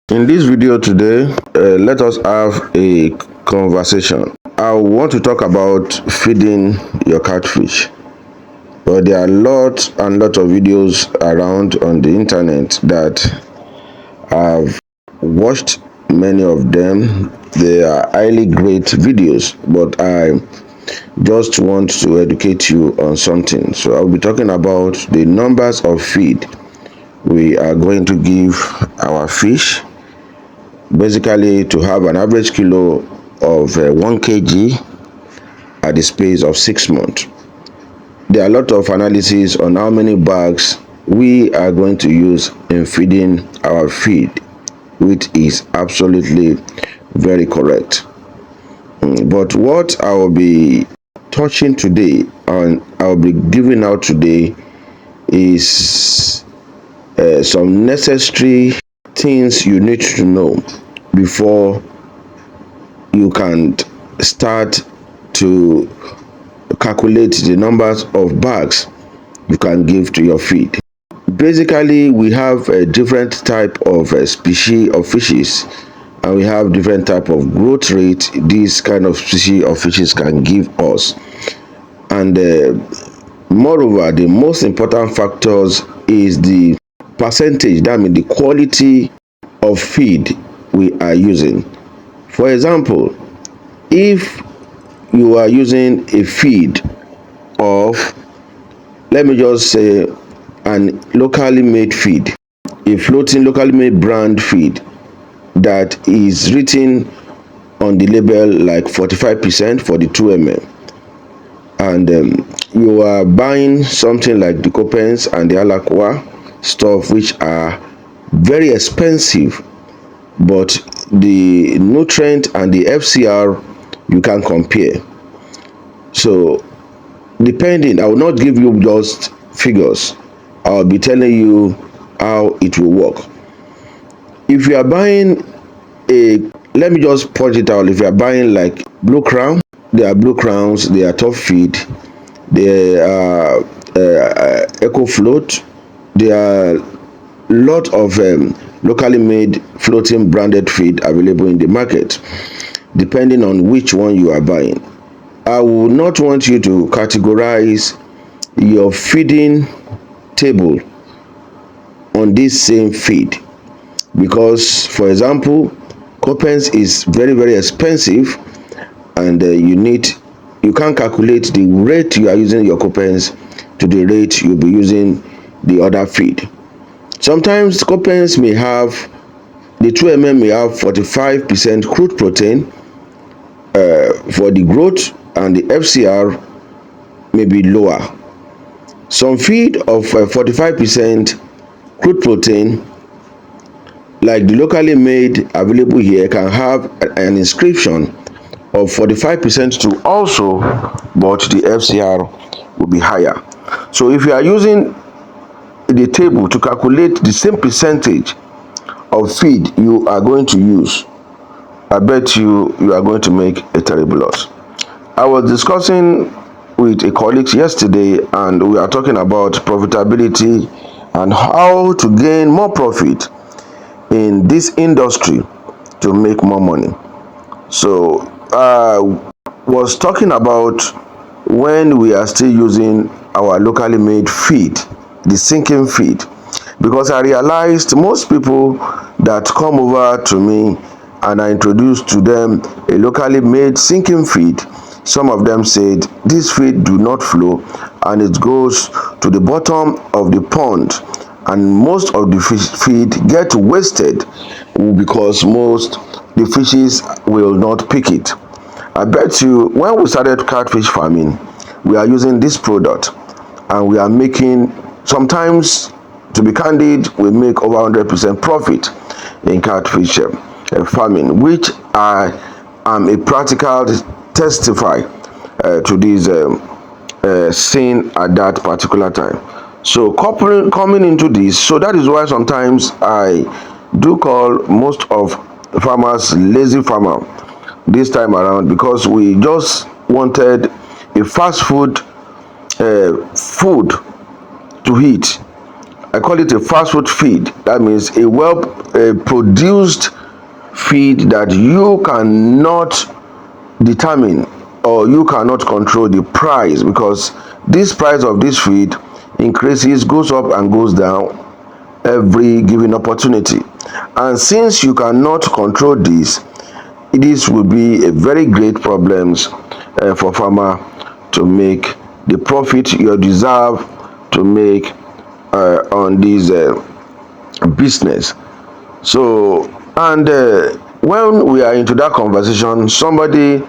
In this video today, let us have a conversation. I want to talk about feeding your catfish. But there are lots and lots of videos around on the internet that I've watched many of them. They are highly great videos, but I just want to educate you on something. So I'll be talking about the numbers of feed we are going to give our fish, basically to have an average kilo of 1 kg at the space of 6 months. There are a lot of analysis on how many bags we are going to use in feeding our feed, which is absolutely very correct. But what I will be touching today and I will be giving out today is some necessary things you need to know before you can start to calculate the numbers of bags you can give to your feed. Basically, we have a different type of species of fishes, and we have different type of growth rate these kind of species of fishes can give us. And moreover, the most important factors is the percentage, that means the quality of feed we are using. For example, if you are using a feed of, let me just say, an locally made feed, a floating locally made brand feed that is written on the label like 45% for the 2 mm, and you are buying something like the Copens and the Alaqua stuff, which are very expensive, but the nutrient and the FCR you can compare. So depending, I will not give you just figures, I'll be telling you how it will work. If you are buying a, let me just point it out, if you are buying like Blue Crown, there are Blue Crowns, they are top feed, there are Eco Float, there are lot of locally made floating branded feed available in the market, depending on which one you are buying. I would not want you to categorize your feeding table on this same feed, because for example, Copens is very expensive, and you can't calculate the rate you are using your Copens to the rate you'll be using the other feed. Sometimes Copens may have, the 2 mm may have 45% crude protein for the growth, and the FCR may be lower. Some feed of 45% crude protein, like the locally made available here, can have an inscription of 45% too also, but the FCR will be higher. So if you are using the table to calculate the same percentage of feed you are going to use, I bet you are going to make a terrible loss. I was discussing with a colleague yesterday, and we are talking about profitability and how to gain more profit in this industry to make more money. So I was talking about when we are still using our locally made feed, the sinking feed, because I realized most people that come over to me and I introduce to them a locally made sinking feed, some of them said this feed do not flow and it goes to the bottom of the pond, and most of the feed get wasted because most the fishes will not pick it. I bet you when we started catfish farming, we are using this product and we are making, sometimes, to be candid, we make over 100% profit in catfish farming, which I am a practical testify to this scene at that particular time. So coming into this, so that is why sometimes I do call most of farmers lazy farmer this time around, because we just wanted a fast food food to eat. I call it a fast food feed. That means a well produced feed that you cannot determine or you cannot control the price, because this price of this feed increases, goes up and goes down every given opportunity. And since you cannot control this will be a very great problems for farmer to make the profit you deserve to make on this business. So, and when we are into that conversation, somebody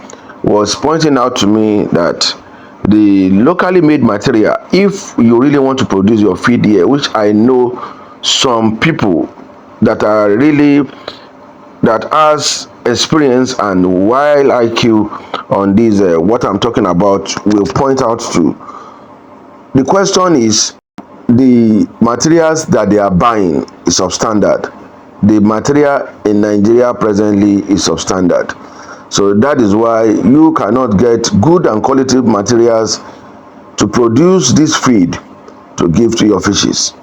was pointing out to me that the locally made material, if you really want to produce your feed here, which I know some people that are really, that has experience and wild IQ on this what I'm talking about, will point out to. The question is, the materials that they are buying is substandard. The material in Nigeria presently is substandard. So that is why you cannot get good and quality materials to produce this feed to give to your fishes.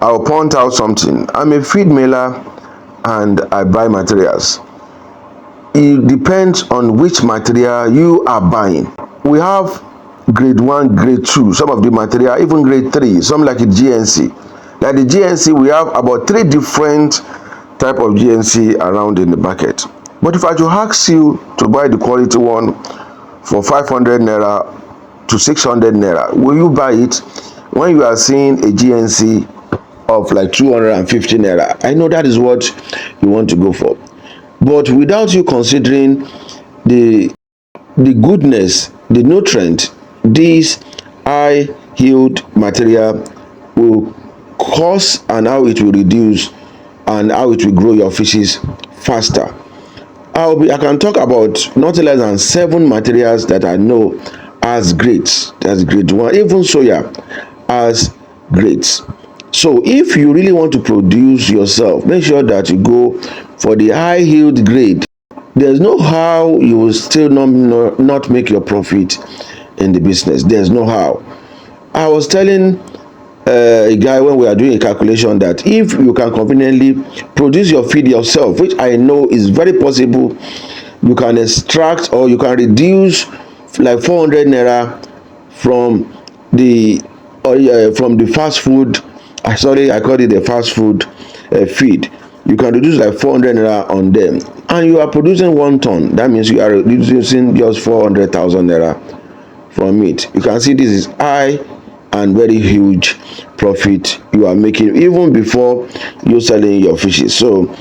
I'll point out something. I'm a feed mailer and I buy materials. It depends on which material you are buying. We have grade 1, grade 2, some of the material, even grade 3, some like a GNC. Like the GNC, we have about 3 different type of GNC around in the market. But if I should ask you to buy the quality one for 500 naira to 600 naira, will you buy it when you are seeing a GNC of like 250 naira? I know that is what you want to go for, but without you considering the goodness, the nutrient this high yield material will cause and how it will reduce and how it will grow your fishes faster. I can talk about not less than 7 materials that I know as grades. That's grade 1, even soya as grades. So if you really want to produce yourself, make sure that you go for the high yield grade. There's no how you will still not make your profit in the business. There's no how. I was telling a guy when we are doing a calculation that if you can conveniently produce your feed yourself, which I know is very possible, you can extract or you can reduce like 400 naira from the fast food. Sorry, I called it the fast food feed. You can reduce like 400 naira on them, and you are producing 1 ton. That means you are reducing just 400,000 naira from it. You can see this is high and very huge profit you are making even before you selling your fishes. So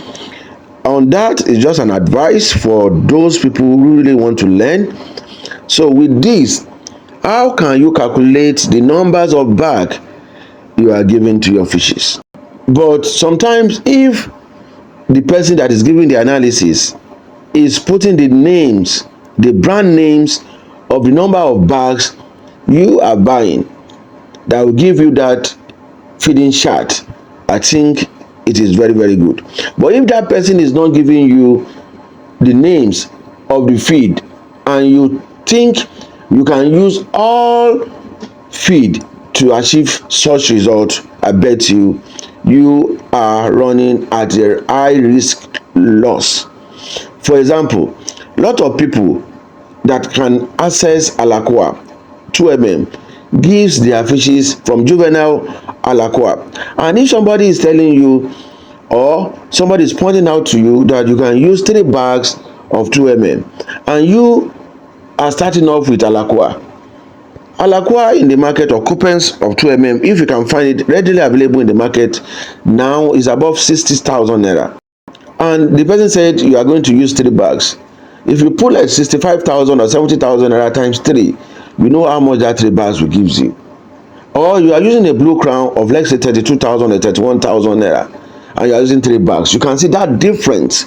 on that is just an advice for those people who really want to learn. So with this, how can you calculate the numbers of bag you are giving to your fishes? But sometimes if the person that is giving the analysis is putting the names, the brand names of the number of bags you are buying, that will give you that feeding chart, I think it is very, very good. But if that person is not giving you the names of the feed and you think you can use all feed to achieve such result, I bet you are running at a high risk loss. For example, a lot of people that can access Alaqua 2mm gives their fishes from juvenile Alaqua, and if somebody is telling you or somebody is pointing out to you that you can use 3 bags of 2mm and you are starting off with Alaqua in the market, or coupons of 2mm, if you can find it readily available in the market now, is above 60,000 naira, and the person said you are going to use 3 bags. If you put like 65,000 or 70,000 naira times 3, you know how much that 3 bags will give you. Or you are using a Blue Crown of, let's say, 32,000 or 31,000 naira, and you are using 3 bags. You can see that difference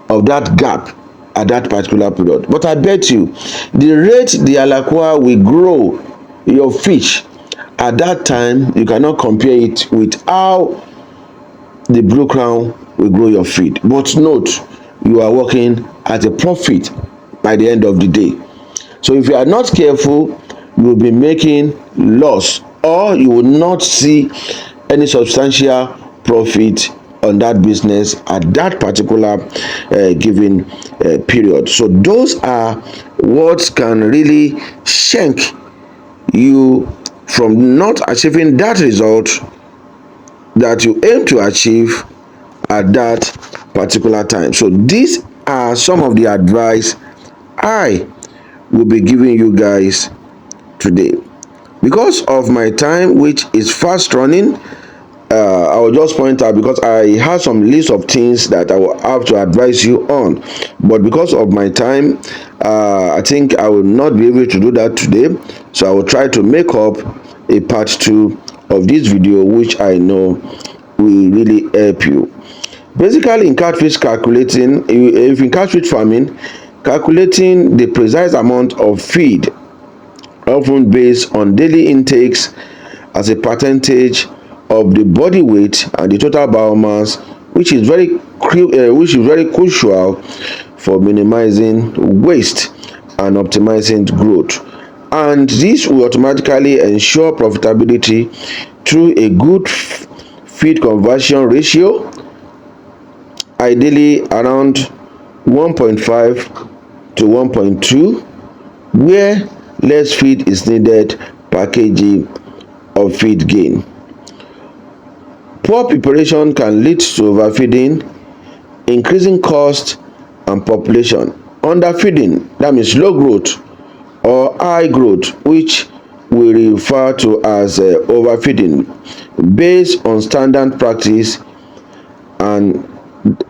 of that gap at that particular period. But I bet you the rate the Alaqua will grow your fish at that time, you cannot compare it with how the Blue Crown will grow your feed. But note, you are working at a profit by the end of the day. So if you are not careful, you will be making loss, or you will not see any substantial profit on that business at that particular given period. So those are what can really shank you from not achieving that result that you aim to achieve at that particular time. So these are some of the advice I will be giving you guys today. Because of my time, which is fast running, I will just point out, because I have some list of things that I will have to advise you on, but because of my time, I think I will not be able to do that today. So I will try to make up a part 2 of this video, which I know will really help you. Basically, in catfish calculating, if in catfish farming, calculating the precise amount of feed, often based on daily intakes as a percentage of the body weight and the total biomass, which is very crucial for minimizing waste and optimizing growth. And this will automatically ensure profitability through a good feed conversion ratio, ideally around 1.5 to 1.2, where less feed is needed per kg of feed gain. Poor preparation can lead to overfeeding, increasing cost and population. Underfeeding, that means low growth or high growth, which we refer to as overfeeding, based on standard practice, and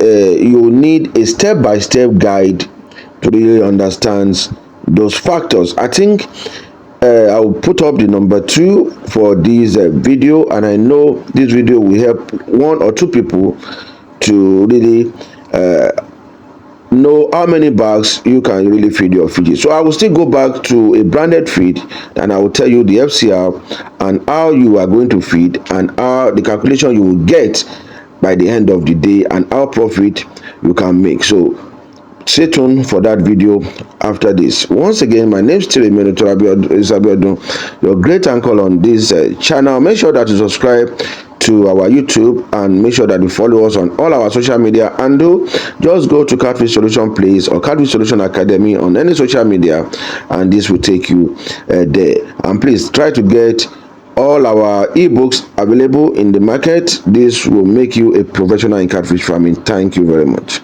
you need a step-by-step guide to really understand those factors. I think I will put up the number 2 for this video, and I know this video will help 1 or 2 people to really know how many bags you can really feed your fishes. So I will still go back to a branded feed, and I will tell you the FCR and how you are going to feed, and how the calculation you will get by the end of the day, and how profit you can make. So stay tuned for that video after this. Once again, my name is still Abiodun, your great uncle on this channel. Make sure that you subscribe to our YouTube, and make sure that you follow us on all our social media. And just go to Catfish Solution Place or Catfish Solution Academy on any social media, and this will take you there. And please try to get all our ebooks available in the market. This will make you a professional in catfish farming. Thank you very much.